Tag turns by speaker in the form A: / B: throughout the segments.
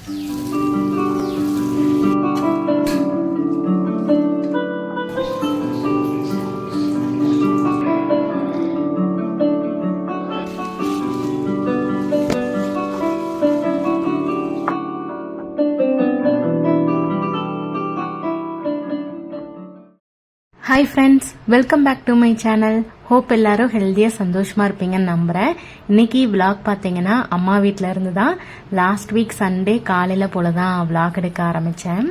A: Hi friends, welcome back to my channel. Hope எல்லாரும் ஹெல்த்தியாக சந்தோஷமாக இருப்பீங்கன்னு நம்புகிறேன். இன்னைக்கு விளாக் பார்த்தீங்கன்னா அம்மா வீட்டில் இருந்து தான். லாஸ்ட் வீக் சண்டே காலையில் போல தான் விளாக் எடுக்க ஆரம்பித்தேன்.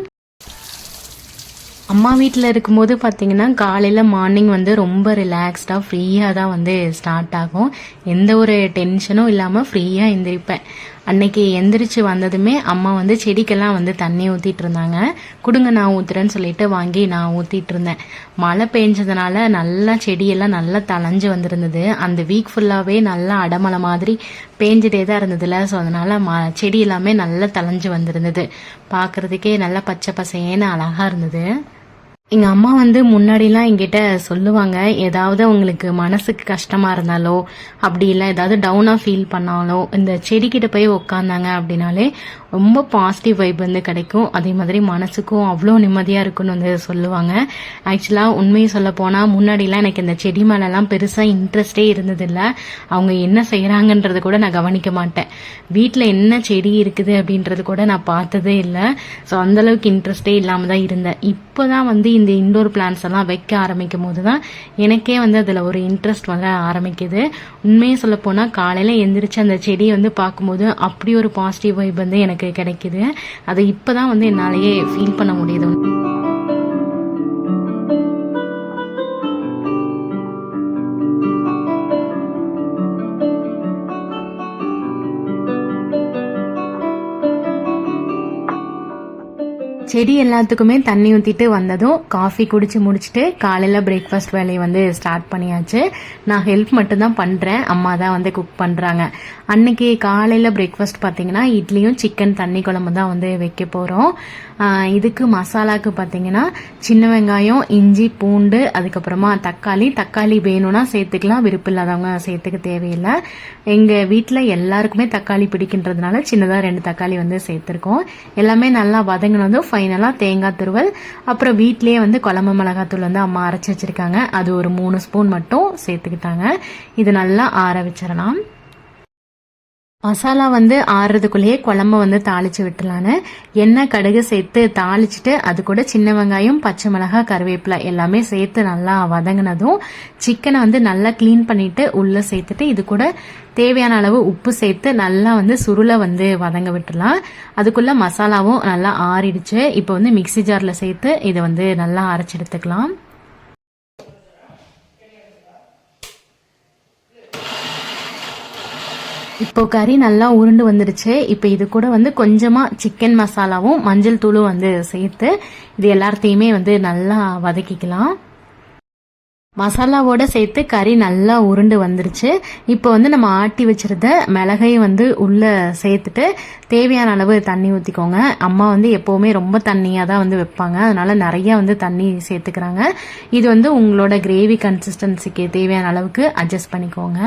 A: அம்மா வீட்டில் இருக்கும்போது பார்த்தீங்கன்னா காலையில் மார்னிங் வந்து ரொம்ப ரிலாக்ஸ்டாக ஃப்ரீயாக தான் வந்து ஸ்டார்ட் ஆகும். எந்த ஒரு டென்ஷனும் இல்லாமல் ஃப்ரீயாக எந்திரிப்பேன். அன்னைக்கு எந்திரிச்சு வந்ததுமே அம்மா வந்து செடிக்கெல்லாம் வந்து தண்ணி ஊற்றிட்டு இருந்தாங்க. கொடுங்க நான் ஊற்றுறேன்னு சொல்லிட்டு வாங்கி நான் ஊற்றிட்டு இருந்தேன். மழை பெஞ்சதுனால நல்லா செடியெல்லாம் நல்லா தளைஞ்சு வந்திருந்தது. அந்த வீக் ஃபுல்லாகவே நல்லா அடமலை மாதிரி பேஞ்சிட்டே தான் இருந்ததுல. ஸோ அதனால செடி எல்லாமே நல்லா தளைஞ்சு வந்திருந்தது. பார்க்குறதுக்கே நல்லா பச்சை பசேன்னு அழகாக இருந்தது. எங்கள் அம்மா வந்து முன்னாடிலாம் என்கிட்ட சொல்லுவாங்க, ஏதாவது உங்களுக்கு மனசுக்கு கஷ்டமாக இருந்தாலோ அப்படி இல்லை ஏதாவது டவுனாக ஃபீல் பண்ணாலோ இந்த செடிக்கிட்ட போய் உக்காந்தாங்க அப்படின்னாலே ரொம்ப பாசிட்டிவ் வைப் வந்து கிடைக்கும். அதே மாதிரி மனசுக்கும் அவ்வளோ நிம்மதியாக இருக்குன்னு வந்து சொல்லுவாங்க. ஆக்சுவலாக உண்மையை சொல்ல போனால் முன்னாடிலாம் எனக்கு இந்த செடி மேலெல்லாம் பெருசாக இன்ட்ரெஸ்டே இருந்ததில்லை. அவங்க என்ன செய்கிறாங்கன்றது கூட நான் கவனிக்க மாட்டேன். வீட்டில் என்ன செடி இருக்குது அப்படின்றது கூட நான் பார்த்ததே இல்லை. ஸோ அந்தளவுக்கு இன்ட்ரெஸ்டே இல்லாமல் தான் இருந்தேன். இப்போ தான் வந்து இந்த இண்டோர் பிளான்ஸ் எல்லாம் வைக்க ஆரம்பிக்கும் போது தான் எனக்கே வந்து அதில் ஒரு இன்ட்ரெஸ்ட் வர ஆரம்பிக்குது. உண்மையை சொல்ல போனால் காலையில் எந்திரிச்சு அந்த செடியை வந்து பார்க்கும்போது அப்படி ஒரு பாசிட்டிவ் வைப் வந்து எனக்கு கிடைக்குது. அதை இப்போதான் வந்து என்னாலேயே ஃபீல் பண்ண முடியுது. செடி எல்லாத்துக்குமே தண்ணி ஊற்றிட்டு வந்ததும் காஃபி குடிச்சு முடிச்சுட்டு காலையில் பிரேக்ஃபாஸ்ட் வேலையை வந்து ஸ்டார்ட் பண்ணியாச்சு. நான் ஹெல்ப் மட்டும்தான் பண்ணுறேன், அம்மா தான் வந்து குக் பண்ணுறாங்க. அன்னைக்கு காலையில் பிரேக்ஃபாஸ்ட் பார்த்தீங்கன்னா இட்லியும் சிக்கன் தண்ணி குழம்பு தான் வந்து வைக்க போகிறோம். இதுக்கு மசாலாவுக்கு பார்த்தீங்கன்னா சின்ன வெங்காயம், இஞ்சி, பூண்டு, அதுக்கப்புறமா தக்காளி வேணும்னா சேர்த்துக்கலாம், விருப்பம் இல்லாதவங்க சேர்த்துக்க தேவையில்லை. எங்கள் வீட்டில் எல்லாருக்குமே தக்காளி பிடிக்கின்றதுனால சின்னதாக 2 தக்காளி வந்து சேர்த்துருக்கோம். எல்லாமே நல்லா வதங்கினதும் ஃபைனலாக தேங்காய் துருவல், அப்புறம் வீட்லேயே வந்து குழம்பு மிளகாத்தூள் வந்து அம்மா அரைச்சி வச்சிருக்காங்க, அது ஒரு 3 ஸ்பூன் மட்டும் சேர்த்துக்கிட்டாங்க. இது நல்லா ஆற வச்சிடலாம். மசாலா வந்து ஆறுறதுக்குள்ளேயே குழம்பு வந்து தாளிச்சு விட்டுலான்னு எண்ணெய் கடுகு சேர்த்து தாளிச்சுட்டு அது கூட சின்ன வெங்காயம், பச்சை மிளகாய், கருவேப்பிலை எல்லாமே சேர்த்து நல்லா வதங்கினதும் சிக்கனை வந்து நல்லா கிளீன் பண்ணிட்டு உள்ள சேர்த்துட்டு இது கூட தேவையான அளவு உப்பு சேர்த்து நல்லா வந்து சுருளை வந்து வதங்க விட்டுலாம். அதுக்குள்ள மசாலாவும் நல்லா ஆறிடுச்சு. இப்போ வந்து மிக்சி ஜார்ல சேர்த்து இதை வந்து நல்லா அரைச்சி எடுத்துக்கலாம். இப்போ கறி நல்லா உருண்டு வந்துடுச்சு. இப்போ இது கூட வந்து கொஞ்சமா சிக்கன் மசாலாவும் மஞ்சள் தூளும் வந்து சேர்த்து இது எல்லாத்தையுமே வந்து நல்லா வதக்கிக்கலாம். மசாலாவோட சேர்த்து கறி நல்லா உருண்டு வந்துருச்சு. இப்போ வந்து நம்ம ஆட்டி வச்சிருந்த மிளகையும் வந்து உள்ள சேர்த்துட்டு தேவையான அளவு தண்ணி ஊற்றிக்கோங்க. அம்மா வந்து எப்போவுமே ரொம்ப தண்ணியாக தான் வந்து வைப்பாங்க, அதனால நிறைய வந்து தண்ணி சேர்த்துக்கிறாங்க. இது வந்து உங்களோட கிரேவி கன்சிஸ்டன்சிக்கு தேவையான அளவுக்கு அட்ஜஸ்ட் பண்ணிக்கோங்க.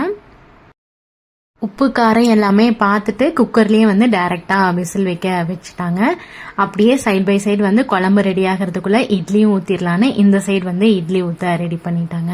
A: உப்பு காரம் எல்லாமே பார்த்துட்டு குக்கர்லேயே வந்து டைரெக்டாக விசில் வைக்க வச்சுட்டாங்க. அப்படியே சைட் பை சைடு வந்து குழம்பு ரெடி ஆகிறதுக்குள்ளே இட்லியும் ஊற்றிடலான்னு இந்த சைடு வந்து இட்லி ஊற்ற ரெடி பண்ணிட்டாங்க.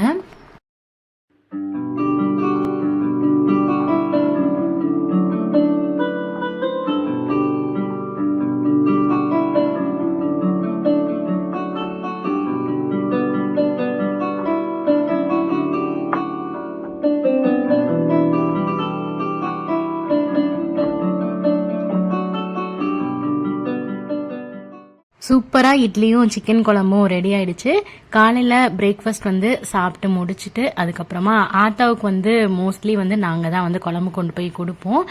A: சூப்பராக இட்லியும் சிக்கன் குழம்பும் ரெடி ஆயிடுச்சு. காலையில் பிரேக்ஃபாஸ்ட் வந்து சாப்பிட்டு முடிச்சுட்டு அதுக்கப்புறமா ஆத்தாவுக்கு வந்து மோஸ்ட்லி வந்து நாங்கள் தான் வந்து குழம்பு கொண்டு போய் கொடுப்போம்.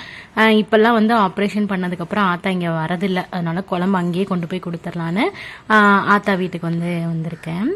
A: இப்போல்லாம் வந்து ஆப்ரேஷன் பண்ணதுக்கப்புறம் ஆத்தா இங்கே வரதில்லை, அதனால குழம்பு அங்கேயே கொண்டு போய் கொடுத்துடலான்னு ஆத்தா வீட்டுக்கு வந்து வந்திருக்கேன்.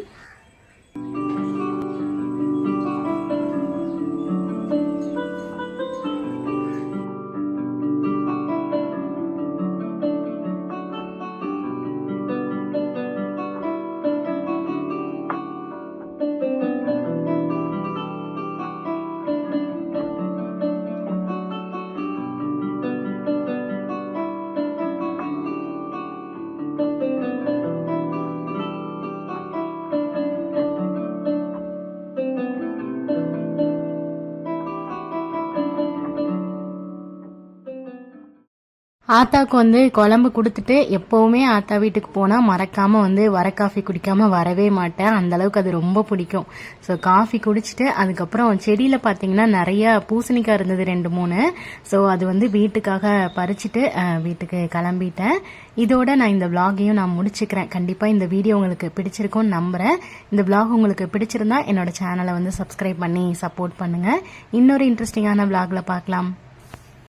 A: ஆத்தாக்கு வந்து குழம்பு கொடுத்துட்டு எப்போவுமே ஆத்தா வீட்டுக்கு போனால் மறக்காமல் வந்து வர காஃபி குடிக்காமல் வரவே மாட்டேன். அந்த அளவுக்கு அது ரொம்ப பிடிக்கும். ஸோ காஃபி குடிச்சிட்டு அதுக்கப்புறம் செடியில் பார்த்தீங்கன்னா நிறைய பூசணிக்காய் இருந்தது 2-3. ஸோ அது வந்து வீட்டுக்காக பறிச்சுட்டு வீட்டுக்கு கிளம்பிட்டேன். இதோட நான் இந்த விளாகையும் நான் முடிச்சுக்கிறேன். கண்டிப்பாக இந்த வீடியோ உங்களுக்கு பிடிச்சிருக்கும்னு நம்புகிறேன். இந்த விளாக் உங்களுக்கு பிடிச்சிருந்தா என்னோட சேனலை வந்து சப்ஸ்கிரைப் பண்ணி சப்போர்ட் பண்ணுங்கள். இன்னொரு இன்ட்ரெஸ்டிங்கான விளாகில் பார்க்கலாம்.